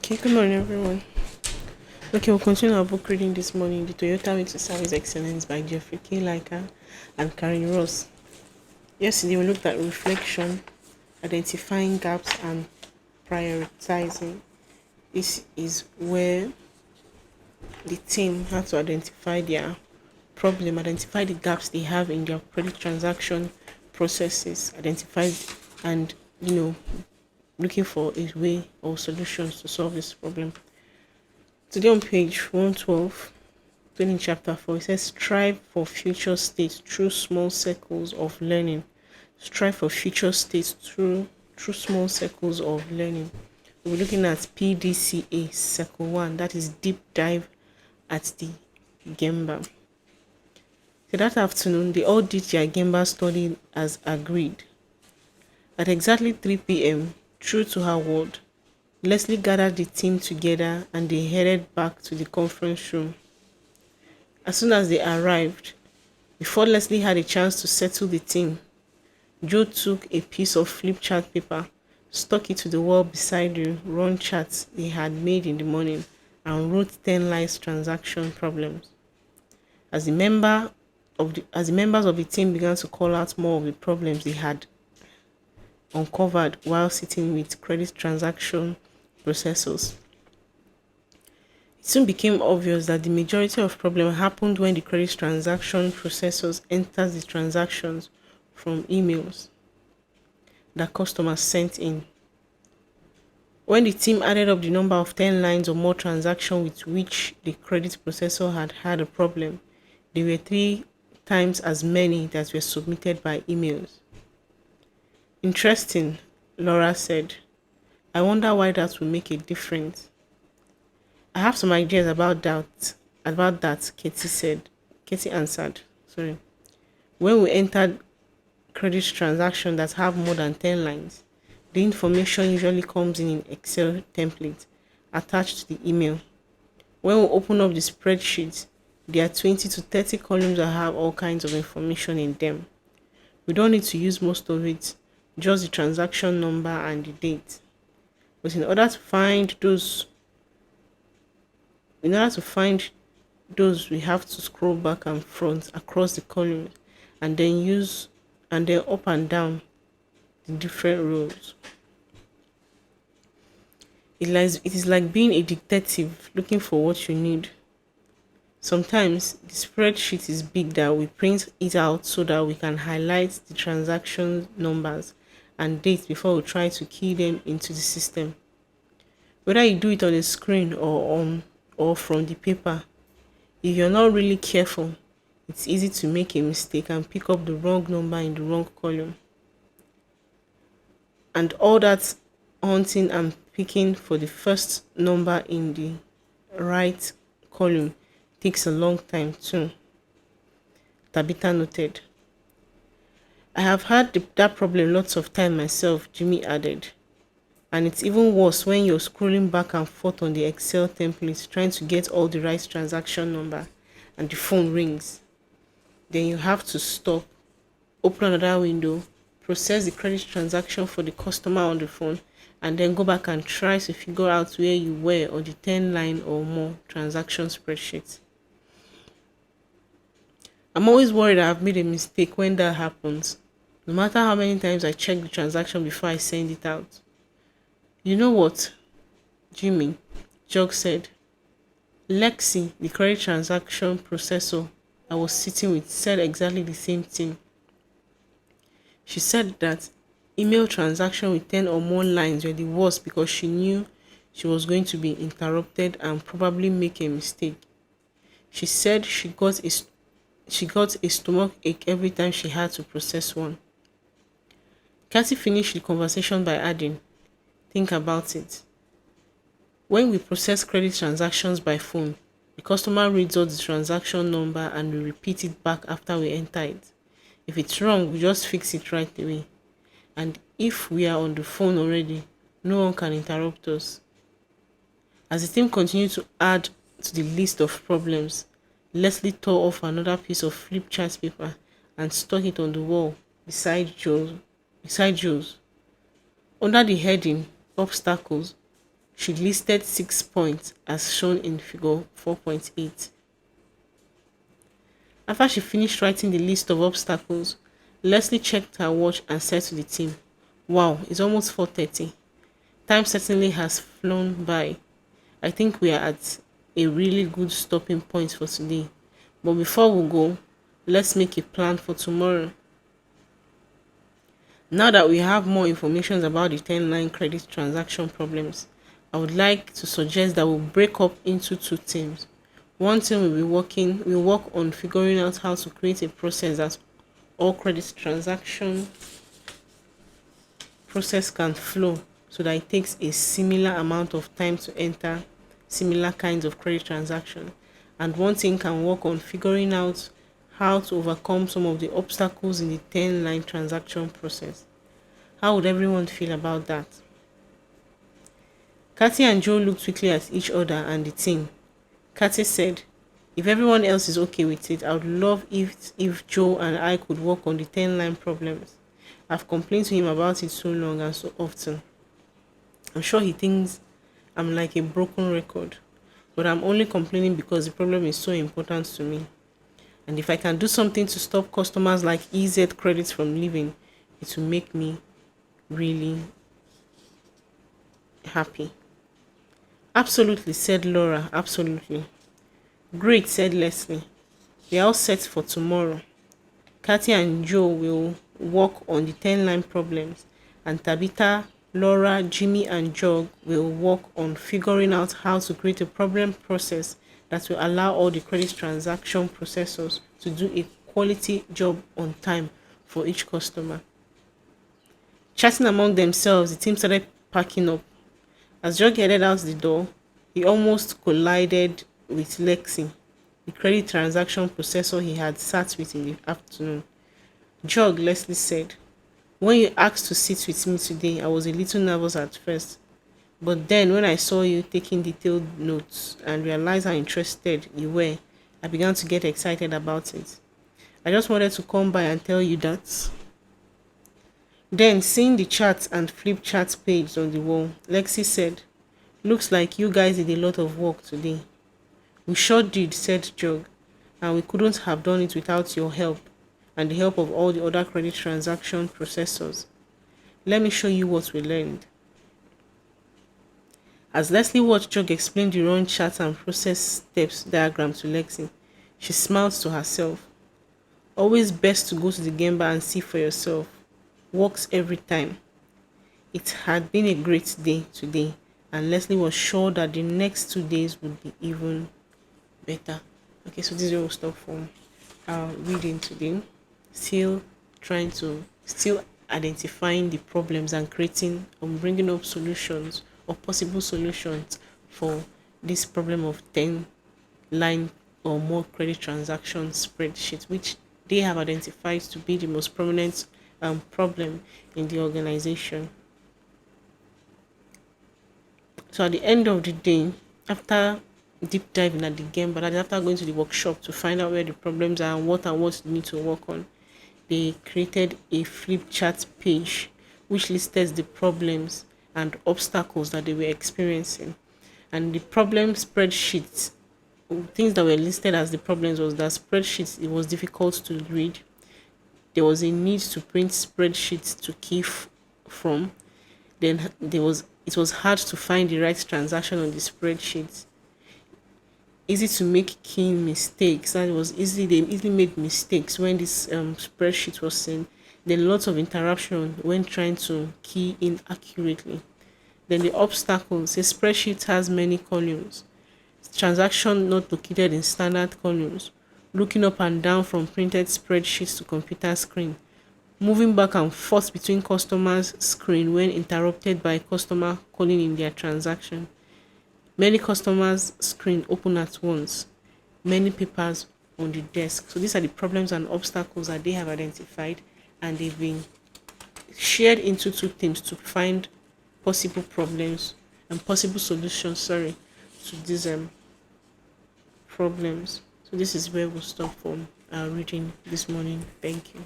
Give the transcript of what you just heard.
Okay, good morning, everyone. Okay, we'll continue our book reading this morning, The Toyota Way to Service Excellence by Jeffrey K. Liker and Karen Ross. Yesterday, we looked at reflection, identifying gaps, and prioritizing. This is where the team had to identify their problem, identify the gaps they have in their credit transaction processes, identify and, looking for a way or solutions to solve this problem. Today on page 112, then in chapter 4, it says strive for future states through small circles of learning. Strive for future states through small circles of learning. We're looking at PDCA Cycle 1, that is deep dive at the Gemba. So that afternoon, they all did their Gemba study as agreed. At exactly 3 p.m., true to her word, Leslie gathered the team together and they headed back to the conference room. As soon as they arrived, before Leslie had a chance to settle the team, Joe took a piece of flip chart paper, stuck it to the wall beside the run charts they had made in the morning, and wrote 10 live transaction problems. As the members of the team began to call out more of the problems they had uncovered while sitting with credit transaction processors, it soon became obvious that the majority of problems happened when the credit transaction processors entered the transactions from emails that customers sent in. When the team added up the number of 10 lines or more transactions with which the credit processor had a problem, there were 3 times as many that were submitted by emails. Interesting, Laura said. I wonder why that will make a difference. I have some ideas about that, Katie said. Katie answered. Sorry. When we entered credit transactions that have more than 10 lines, the information usually comes in Excel template attached to the email. When we open up the spreadsheet, there are 20 to 30 columns that have all kinds of information in them. We don't need to use most of it, just the transaction number and the date. But in order to find those, we have to scroll back and front across the columns and then up and down the different rows. It is like being a detective looking for what you need. Sometimes the spreadsheet is big that we print it out so that we can highlight the transaction numbers and dates before we try to key them into the system. Whether you do it on the screen or from the paper, if you're not really careful, it's easy to make a mistake and pick up the wrong number in the wrong column. And all that hunting and picking for the first number in the right column takes a long time too, Tabitha noted. I have had that problem lots of time myself, Jimmy added. And it's even worse when you're scrolling back and forth on the Excel template trying to get all the right transaction number and the phone rings. Then you have to stop, open another window, process the credit transaction for the customer on the phone, and then go back and try to figure out where you were on the 10 line or more transaction spreadsheet. I'm always worried I've made a mistake when that happens, no matter how many times I check the transaction before I send it out. You know what, Jimmy, Jog said. Lexi, the credit transaction processor I was sitting with, said exactly the same thing. She said that email transaction with 10 or more lines were the worst because she knew she was going to be interrupted and probably make a mistake. She said she got a stomach ache every time she had to process one. Kathy finished the conversation by adding, think about it. When we process credit transactions by phone, the customer reads out the transaction number and we repeat it back after we enter it. If it's wrong, we just fix it right away. And if we are on the phone already, no one can interrupt us. As the team continued to add to the list of problems, Leslie tore off another piece of flip chart paper and stuck it on the wall beside Joe's. Under the heading Obstacles, She listed 6 points as shown in figure 4.8. After she finished writing the list of obstacles, Leslie checked her watch and said to the team, "Wow, it's almost 4:30. Time certainly has flown by. I think we are at a really good stopping point for today. But before we go, let's make a plan for tomorrow." Now that we have more information about the 10-line credit transaction problems, I would like to suggest that we break up into two teams. One team will work on figuring out how to create a process that all credit transaction process can flow so that it takes a similar amount of time to enter similar kinds of credit transaction. And one team can work on figuring out how to overcome some of the obstacles in the 10-line transaction process. How would everyone feel about that? Kathy and Joe looked quickly at each other and the team. Kathy said, "If everyone else is okay with it, I would love if Joe and I could work on the 10-line problems. I've complained to him about it so long and so often. I'm sure he thinks I'm like a broken record, but I'm only complaining because the problem is so important to me. And if I can do something to stop customers like EZ Credits from leaving, it will make me really happy." "Absolutely," said Laura. "Absolutely." "Great," said Leslie. "We are all set for tomorrow. Kathy and Joe will work on the 10-line problems, and Tabitha, Laura, Jimmy, and Jog will work on figuring out how to create a problem process that will allow all the credit transaction processors to do a quality job on time for each customer." Chatting among themselves, the team started packing up. As Jog headed out the door, he almost collided with Lexi, the credit transaction processor he had sat with in the afternoon. "Jog," Leslie said, "when you asked to sit with me today, I was a little nervous at first. But then when I saw you taking detailed notes and realized how interested you were, I began to get excited about it. I just wanted to come by and tell you that." Then, seeing the chart and flip chart page on the wall, Lexi said, "Looks like you guys did a lot of work today." "We sure did," said Jog, "and we couldn't have done it without your help and the help of all the other credit transaction processors. Let me show you what we learned." As Leslie watched Jog explain the run chart and process steps diagram to Lexi, she smiled to herself. Always best to go to the Gemba and see for yourself. Works every time. It had been a great day today, and Leslie was sure that the next 2 days would be even better. Okay, so this is where we'll stop for our reading today. Still identifying the problems and creating bringing up solutions or possible solutions for this problem of 10-line or more credit transaction spreadsheet, which they have identified to be the most prominent problem in the organization. So at the end of the day, after deep diving at the game, but after going to the workshop to find out where the problems are and what they need to work on, they created a flip chart page which listed the problems and obstacles that they were experiencing. And the problem spreadsheets, things that were listed as the problems was that spreadsheets, it was difficult to read. There was a need to print spreadsheets to key from. Then it was hard to find the right transaction on the spreadsheet. Easy to make keying mistakes. They easily made mistakes when this spreadsheet was sent. Then lots of interruption when trying to key in accurately. Then the obstacles. A spreadsheet has many columns. Transaction not located in standard columns. Looking up and down from printed spreadsheets to computer screen. Moving back and forth between customers' screen when interrupted by a customer calling in their transaction. Many customers' screen open at once. Many papers on the desk. So these are the problems and obstacles that they have identified, and they've been shared into two teams to find possible problems and possible solutions, to these problems. So this is where we'll stop from reading this morning. Thank you.